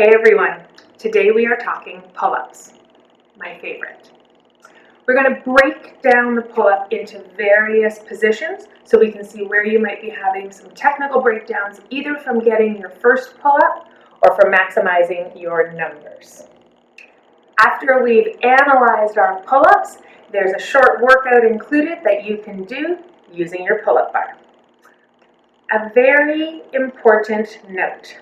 Hey everyone, today we are talking pull-ups, my favorite. We're going to break down the pull-up into various positions so we can see where you might be having some technical breakdowns, either from getting your first pull-up or from maximizing your numbers. After we've analyzed our pull-ups, there's a short workout included that you can do using your pull-up bar. A very important note.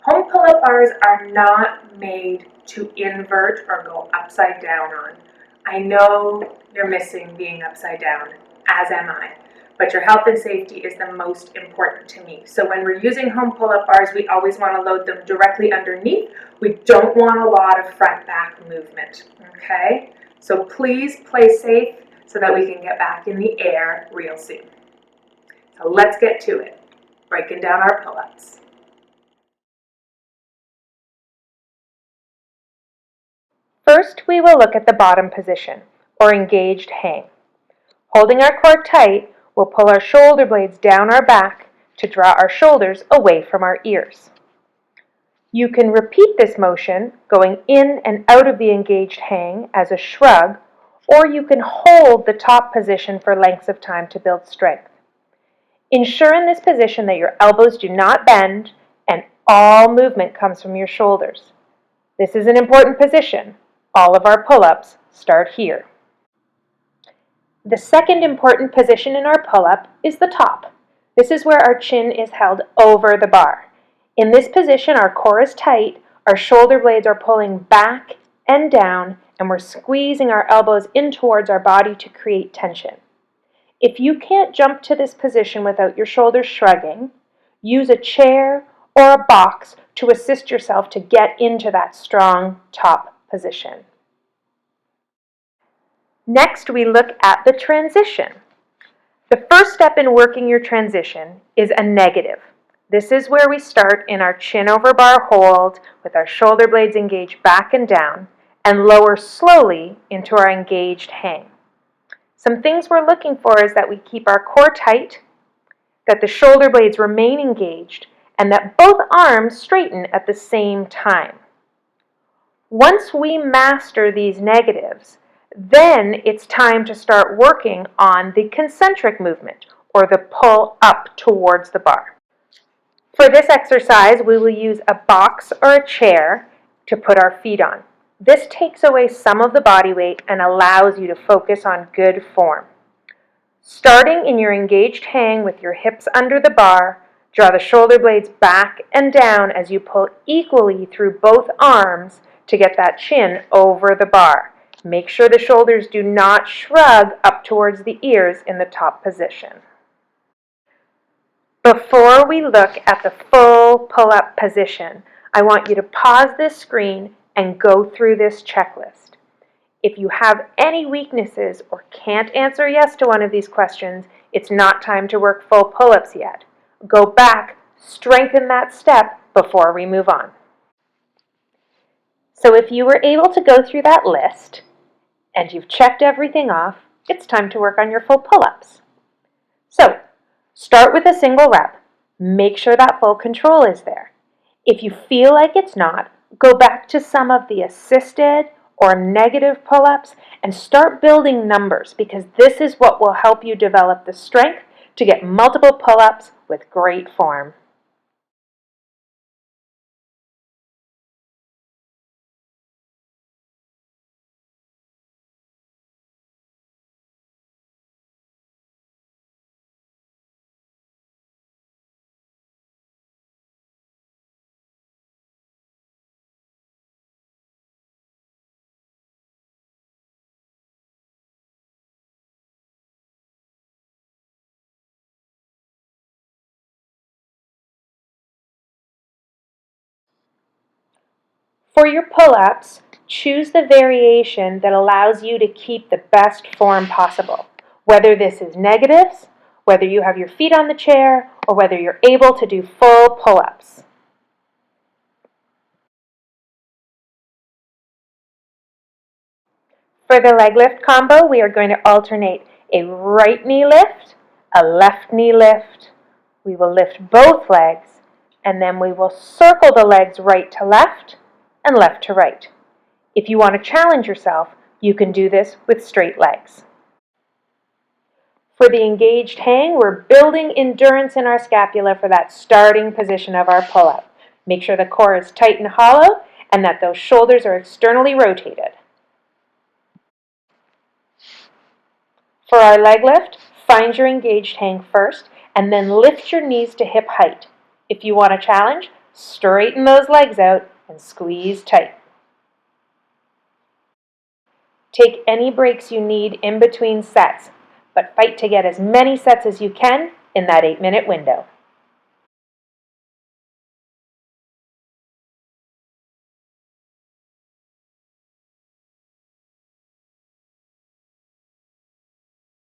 Home pull-up bars are not made to invert or go upside down on. I know you're missing being upside down, as am I, but your health and safety is the most important to me. So when we're using home pull-up bars, we always want to load them directly underneath. We don't want a lot of front-back movement, okay? So please play safe so that we can get back in the air real soon. So let's get to it, breaking down our pull-ups. First, we will look at the bottom position, or engaged hang. Holding our core tight, we'll pull our shoulder blades down our back to draw our shoulders away from our ears. You can repeat this motion, going in and out of the engaged hang as a shrug, or you can hold the top position for lengths of time to build strength. Ensure in this position that your elbows do not bend and all movement comes from your shoulders. This is an important position. All of our pull-ups start here. The second important position in our pull-up is the top. This is where our chin is held over the bar. In this position, our core is tight, our shoulder blades are pulling back and down, and we're squeezing our elbows in towards our body to create tension. If you can't jump to this position without your shoulders shrugging, use a chair or a box to assist yourself to get into that strong top position. Next, we look at the transition. The first step in working your transition is a negative. This is where we start in our chin over bar hold with our shoulder blades engaged back and down and lower slowly into our engaged hang. Some things we're looking for is that we keep our core tight, that the shoulder blades remain engaged, and that both arms straighten at the same time. Once we master these negatives, then it's time to start working on the concentric movement, or the pull up towards the bar. For this exercise, we will use a box or a chair to put our feet on. This takes away some of the body weight and allows you to focus on good form. Starting in your engaged hang with your hips under the bar, draw the shoulder blades back and down as you pull equally through both arms to get that chin over the bar. Make sure the shoulders do not shrug up towards the ears in the top position. Before we look at the full pull-up position, I want you to pause this screen and go through this checklist. If you have any weaknesses or can't answer yes to one of these questions, it's not time to work full pull-ups yet. Go back, strengthen that step before we move on. So if you were able to go through that list and you've checked everything off, it's time to work on your full pull-ups. So start with a single rep. Make sure that full control is there. If you feel like it's not, go back to some of the assisted or negative pull-ups and start building numbers, because this is what will help you develop the strength to get multiple pull-ups with great form. For your pull-ups, choose the variation that allows you to keep the best form possible, whether this is negatives, whether you have your feet on the chair, or whether you're able to do full pull-ups. For the leg lift combo, we are going to alternate a right knee lift, a left knee lift. We will lift both legs, and then we will circle the legs right to left and left to right. If you want to challenge yourself, you can do this with straight legs. For the engaged hang, we're building endurance in our scapula for that starting position of our pull-up. Make sure the core is tight and hollow and that those shoulders are externally rotated. For our leg lift, find your engaged hang first and then lift your knees to hip height. If you want a challenge, straighten those legs out and squeeze tight. Take any breaks you need in between sets, but fight to get as many sets as you can in that 8-minute window.